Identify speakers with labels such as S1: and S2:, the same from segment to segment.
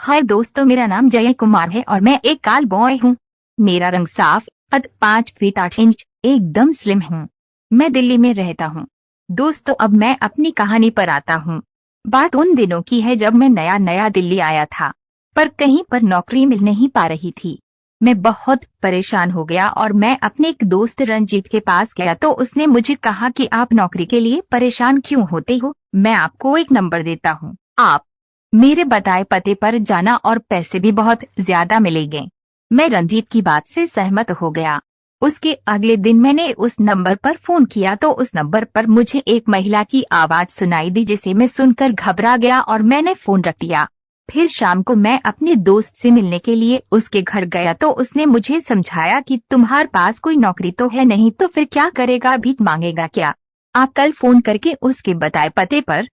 S1: हाय दोस्तों, मेरा नाम जय कुमार है और मैं एक काल बॉय हूँ। मेरा रंग साफ, कद 5 फीट 8 इंच, एकदम स्लिम हूँ। मैं दिल्ली में रहता हूँ। दोस्तों, अब मैं अपनी कहानी पर आता हूँ। बात उन दिनों की है जब मैं नया नया दिल्ली आया था, पर कहीं पर नौकरी मिल नहीं पा रही थी। मैं बहुत परेशान हो गया और मैं अपने एक दोस्त रंजीत के पास गया तो उसने मुझे कहा कि आप नौकरी के लिए परेशान क्यों होते हो, मैं आपको एक नंबर देता हूँ, आप मेरे बताए पते पर जाना और पैसे भी बहुत ज्यादा मिलेंगे। मैं रंजीत की बात से सहमत हो गया। उसके अगले दिन मैंने उस नंबर पर फोन किया तो उस नंबर पर मुझे एक महिला की आवाज सुनाई दी, जिसे मैं सुनकर घबरा गया और मैंने फोन रख दिया। फिर शाम को मैं अपने दोस्त से मिलने के लिए उसके घर गया तो उसने मुझे समझाया कि तुम्हारे पास कोई नौकरी तो है नहीं, तो फिर क्या करेगा, भीख मांगेगा क्या? आप कल फोन करके उसके बताए पते पर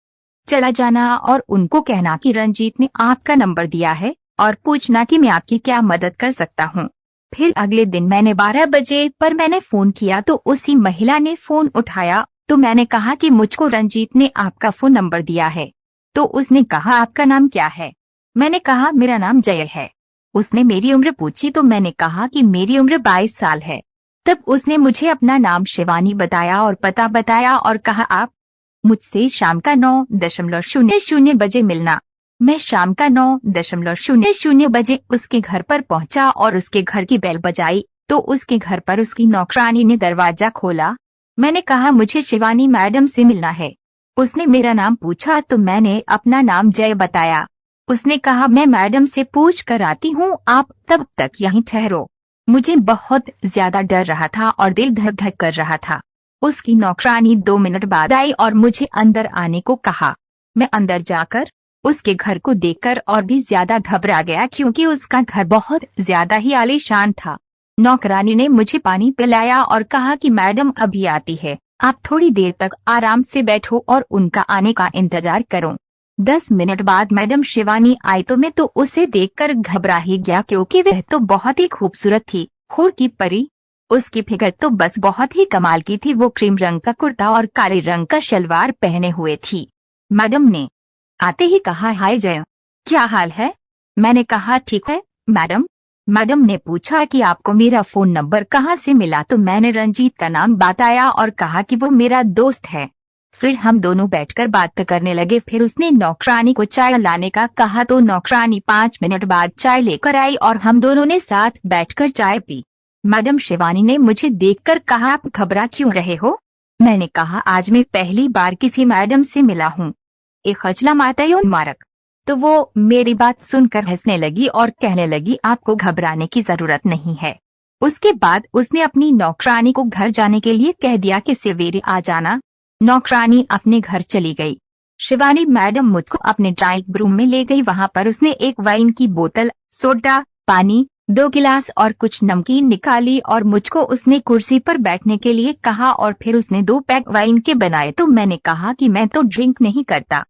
S1: चला जाना और उनको कहना कि रंजीत ने आपका नंबर दिया है और पूछना कि मैं आपकी क्या मदद कर सकता हूँ। फिर अगले दिन मैंने 12 बजे पर मैंने फोन किया तो उसी महिला ने फोन उठाया, तो मैंने कहा कि मुझको रंजीत ने आपका फोन नंबर दिया है। तो उसने कहा आपका नाम क्या है? मैंने कहा मेरा नाम जय है। उसने मेरी उम्र पूछी तो मैंने कहा कि मेरी उम्र 22 साल है। तब उसने मुझे अपना नाम शिवानी बताया और पता बताया और कहा आप मुझसे शाम का 9:00 बजे मिलना। मैं शाम का 9:00 बजे उसके घर पर पहुंचा और उसके घर की बेल बजाई तो उसके घर पर उसकी नौकरानी ने दरवाजा खोला। मैंने कहा मुझे शिवानी मैडम से मिलना है। उसने मेरा नाम पूछा तो मैंने अपना नाम जय बताया। उसने कहा मैं मैडम से पूछ कर आती हूँ, आप तब तक यहीं ठहरो। मुझे बहुत ज्यादा डर रहा था और दिल धक धक कर रहा था। उसकी नौकरानी 2 मिनट बाद आई और मुझे अंदर आने को कहा। मैं अंदर जाकर उसके घर को देखकर और भी ज्यादा घबरा गया, क्योंकि उसका घर बहुत ज्यादा ही आलीशान था। नौकरानी ने मुझे पानी पिलाया और कहा कि मैडम अभी आती है, आप थोड़ी देर तक आराम से बैठो और उनका आने का इंतजार करो। 10 मिनट बाद मैडम शिवानी आई तो मैं तो उसे देखकर घबरा ही गया, क्योंकि वह तो बहुत ही खूबसूरत थी, हूर की परी। उसकी फिगर तो बस बहुत ही कमाल की थी। वो क्रीम रंग का कुर्ता और काले रंग का शलवार पहने हुए थी। मैडम ने आते ही कहा हाय जय, क्या हाल है? मैंने कहा ठीक है मैडम। मैडम ने पूछा कि आपको मेरा फोन नंबर कहाँ से मिला, तो मैंने रंजीत का नाम बताया और कहा कि वो मेरा दोस्त है। फिर हम दोनों बैठकर बात करने लगे। फिर उसने नौकरानी को चाय लाने का कहा तो नौकरानी 5 मिनट बाद चाय लेकर आई और हम दोनों ने साथ बैठकर चाय पी। मैडम शिवानी ने मुझे देखकर कहा आप घबरा क्यों रहे हो? मैंने कहा आज मैं पहली बार किसी मैडम से मिला हूँ, एक खचला माता मारक। तो वो मेरी बात सुनकर हंसने लगी और कहने लगी आपको घबराने की जरूरत नहीं है। उसके बाद उसने अपनी नौकरानी को घर जाने के लिए कह दिया कि सवेरे आ जाना। नौकरानी अपने घर चली गई। शिवानी मैडम मुझको अपने ड्राइंग रूम में ले गई। वहां पर उसने एक वाइन की बोतल, सोडा, पानी, 2 गिलास और कुछ नमकीन निकाली और मुझको उसने कुर्सी पर बैठने के लिए कहा और फिर उसने 2 पैक वाइन के बनाए। तो मैंने कहा कि मैं तो ड्रिंक नहीं करता।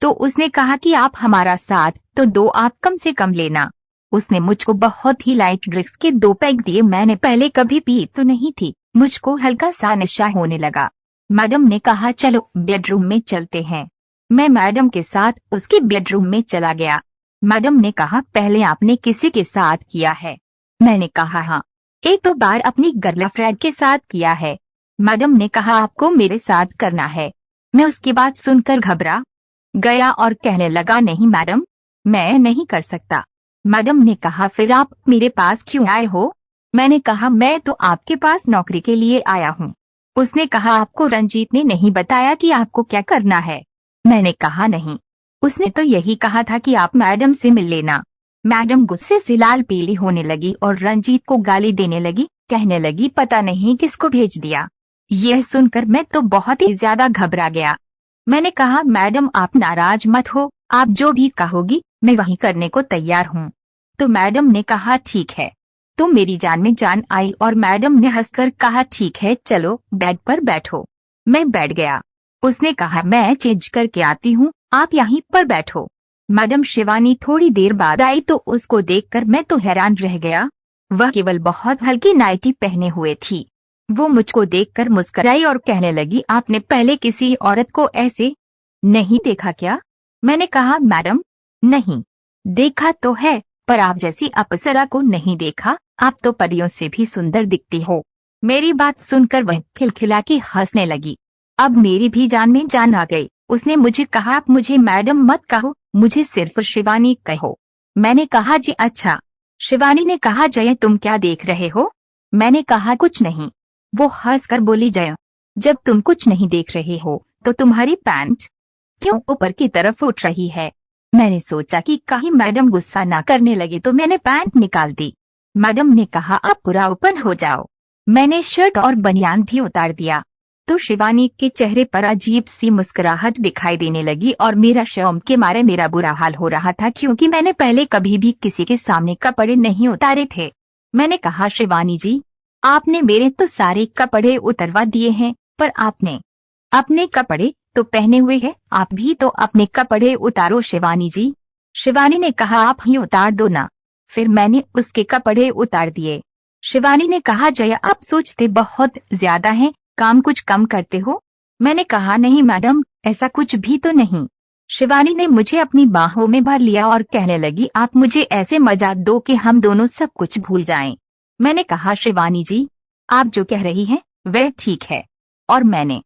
S1: तो उसने कहा कि आप हमारा साथ तो 2 आप कम से कम लेना। उसने मुझको बहुत ही लाइट ड्रिंक्स के 2 पैक दिए। मैंने पहले कभी पी तो नहीं थी, मुझको हल्का सा नशा होने लगा। मैडम ने कहा चलो बेडरूम में चलते हैं। मैं मैडम के साथ उसके बेडरूम में चला गया। मैडम ने कहा पहले आपने किसी के साथ किया है? मैंने कहा हाँ, 1-2 बार अपनी गर्लफ्रेंड के साथ किया है। मैडम ने कहा आपको मेरे साथ करना है। मैं उसकी बात सुनकर घबरा गया और कहने लगा नहीं मैडम, मैं नहीं कर सकता। मैडम ने कहा फिर आप मेरे पास क्यों आए हो? मैंने कहा मैं तो आपके पास नौकरी के लिए आया हूँ। उसने कहा आपको रंजीत ने नहीं बताया कि आपको क्या करना है? मैंने कहा नहीं, उसने तो यही कहा था कि आप मैडम से मिल लेना। मैडम गुस्से से लाल पीली होने लगी और रंजीत को गाली देने लगी, कहने लगी पता नहीं किसको भेज दिया। यह सुनकर मैं तो बहुत ही ज्यादा घबरा गया। मैंने कहा मैडम आप नाराज मत हो, आप जो भी कहोगी मैं वही करने को तैयार हूँ। तो मैडम ने कहा ठीक है। तो मेरी जान में जान आई और मैडम ने हंसकर कहा ठीक है चलो बेड पर बैठो। मैं बैठ गया। उसने कहा मैं चेंज करके आती हूँ, आप यहीं पर बैठो। मैडम शिवानी थोड़ी देर बाद आई तो उसको देखकर मैं तो हैरान रह गया। वह केवल बहुत हल्की नाइटी पहने हुए थी। वो मुझको देखकर मुस्कुराई और कहने लगी आपने पहले किसी औरत को ऐसे नहीं देखा क्या? मैंने कहा मैडम नहीं। देखा तो है, पर आप जैसी अप्सरा को नहीं देखा। आप तो परियों से भी सुंदर दिखती हो। मेरी बात सुनकर वह खिलखिला के हंसने लगी। अब मेरी भी जान में जान आ गई। उसने मुझे कहा, आप मुझे मैडम मत कहो, मुझे सिर्फ शिवानी कहो। मैंने कहा, जी अच्छा। शिवानी ने कहा, जय तुम क्या देख रहे हो? मैंने कहा, कुछ नहीं। वो हंसकर बोली, जय जब तुम कुछ नहीं देख रहे हो तो तुम्हारी पैंट क्यों ऊपर की तरफ उठ रही है? मैंने सोचा कि कहीं मैडम गुस्सा ना करने लगे तो मैंने पैंट निकाल दी। मैडम ने कहा, आप पूरा ओपन हो जाओ। मैंने शर्ट और बनियान भी उतार दिया तो शिवानी के चेहरे पर अजीब सी मुस्कुराहट दिखाई देने लगी और मेरा शर्म के मारे मेरा बुरा हाल हो रहा था, क्योंकि मैंने पहले कभी भी किसी के सामने कपड़े नहीं उतारे थे। मैंने कहा, शिवानी जी, आपने मेरे तो सारे कपड़े उतरवा दिए हैं, पर आपने अपने कपड़े तो पहने हुए हैं। आप भी तो अपने कपड़े उतारो शिवानी जी। शिवानी ने कहा, आप ही उतार दो ना। फिर मैंने उसके कपड़े उतार दिए। शिवानी ने कहा, जया आप सोचते बहुत ज्यादा हैं, काम कुछ कम करते हो। मैंने कहा, नहीं मैडम, ऐसा कुछ भी तो नहीं। शिवानी ने मुझे अपनी बाहों में भर लिया और कहने लगी, आप मुझे ऐसे मजा दो कि हम दोनों सब कुछ भूल जाएं। मैंने कहा, शिवानी जी, आप जो कह रही हैं वह ठीक है। और मैंने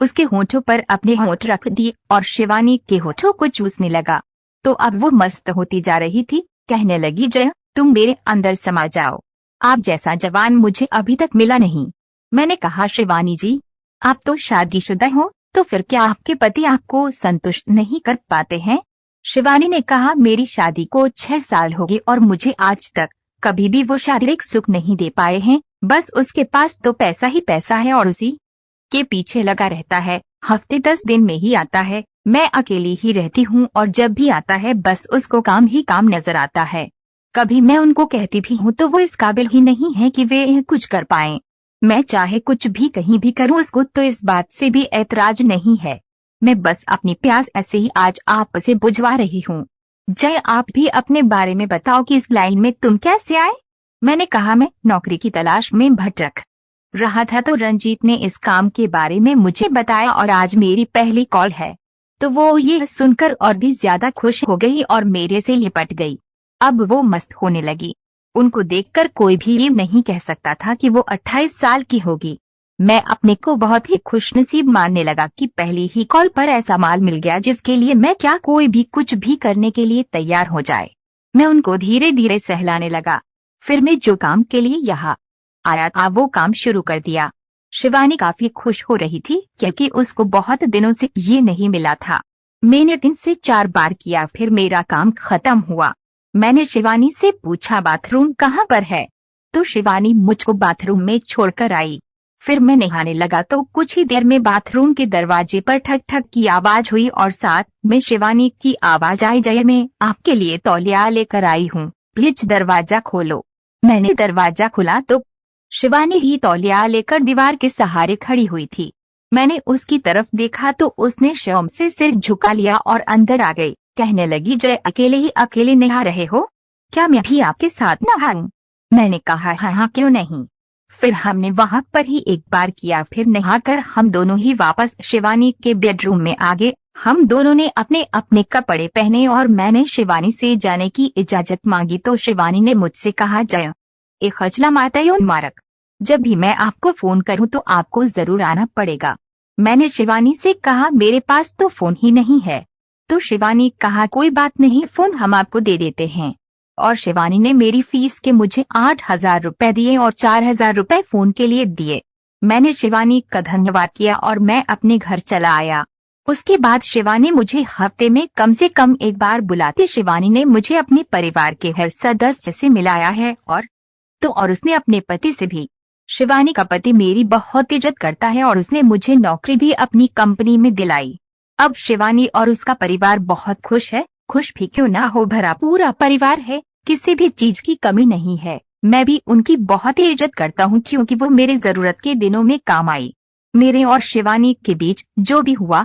S1: उसके होठों पर अपने होठ रख दिए और शिवानी के होठों को चूसने लगा। तो अब वो मस्त होती जा रही थी। कहने लगी, जय तुम मेरे अंदर समा जाओ, आप जैसा जवान मुझे अभी तक मिला नहीं। मैंने कहा, शिवानी जी, आप तो शादीशुदा हो, तो फिर क्या आपके पति आपको संतुष्ट नहीं कर पाते हैं? शिवानी ने कहा, मेरी शादी को 6 साल हो गए और मुझे आज तक कभी भी वो शारीरिक सुख नहीं दे पाए हैं। बस उसके पास तो पैसा ही पैसा है और उसी के पीछे लगा रहता है। हफ्ते 10 दिन में ही आता है। मैं अकेली ही रहती हूँ और जब भी आता है बस उसको काम ही काम नजर आता है। कभी मैं उनको कहती भी हूँ तो वो इस काबिल ही नहीं है कि वे कुछ कर पाएं। मैं चाहे कुछ भी कहीं भी करूँ, उसको तो इस बात से भी ऐतराज नहीं है। मैं बस अपनी प्यास ऐसे ही आज आपसे बुझवा रही हूँ। जय आप भी अपने बारे में बताओ कि इस लाइन में तुम कैसे आए? मैंने कहा, मैं नौकरी की तलाश में भटक रहा था तो रंजीत ने इस काम के बारे में मुझे बताया और आज मेरी पहली कॉल है। तो वो ये सुनकर और भी ज्यादा खुश हो गई और मेरे से लिपट गई। अब वो मस्त होने लगी। उनको देखकर कोई भी ये नहीं कह सकता था कि वो 28 साल की होगी। मैं अपने को बहुत ही खुशनसीब मानने लगा कि पहली ही कॉल पर ऐसा माल मिल गया जिसके लिए मैं क्या कोई भी कुछ भी करने के लिए तैयार हो जाए। मैं उनको धीरे धीरे सहलाने लगा। फिर मैं जो काम के लिए यहाँ आया था वो काम शुरू कर दिया। शिवानी काफी खुश हो रही थी क्योंकि उसको बहुत दिनों से ये नहीं मिला था। मैंने 3 से 4 बार किया, फिर मेरा काम खत्म हुआ। मैंने शिवानी से पूछा, बाथरूम कहाँ पर है? तो शिवानी मुझको बाथरूम में छोड़कर आई। फिर मैं नहाने लगा तो कुछ ही देर में बाथरूम के दरवाजे पर ठक ठक की आवाज हुई और साथ में शिवानी की आवाज आई, जय मैं आपके लिए तौलिया लेकर आई हूँ, प्लीज दरवाजा खोलो। मैंने दरवाजा खोला तो शिवानी ही तौलिया लेकर दीवार के सहारे खड़ी हुई थी। मैंने उसकी तरफ देखा तो उसने शर्म से सिर झुका लिया और अंदर आ गई। कहने लगी, जय अकेले नहा रहे हो? क्या मैं भी आपके साथ नहाऊं? मैंने कहा, हाँ क्यों नहीं। फिर हमने वहां पर ही एक बार किया। फिर नहाकर हम दोनों ही वापस शिवानी के बेडरूम में आ गए। हम दोनों ने अपने अपने कपड़े पहने और मैंने शिवानी से जाने की इजाजत मांगी तो शिवानी ने मुझसे कहा, जय एक खचला माता मारक, जब भी मैं आपको फोन करूं तो आपको जरूर आना पड़ेगा। मैंने शिवानी से कहा, मेरे पास तो फोन ही नहीं है। तो शिवानी कहा, कोई बात नहीं, फोन हम आपको दे देते हैं। और शिवानी ने मेरी फीस के मुझे 8,000 रुपए दिए और 4,000 रुपए फोन के लिए दिए। मैंने शिवानी का धन्यवाद किया और मैं अपने घर चला आया। उसके बाद शिवानी मुझे हफ्ते में कम से कम एक बार बुलाती। शिवानी ने मुझे अपने परिवार के हर सदस्य से मिलाया है और उसने अपने पति से भी। शिवानी का पति मेरी बहुत इज्जत करता है और उसने मुझे नौकरी भी अपनी कंपनी में दिलाई। अब शिवानी और उसका परिवार बहुत खुश है। खुश भी क्यों ना हो, भरा पूरा परिवार है, किसी भी चीज की कमी नहीं है। मैं भी उनकी बहुत ही इज्जत करता हूँ क्योंकि वो मेरे जरूरत के दिनों में काम आई। मेरे और शिवानी के बीच जो भी हुआ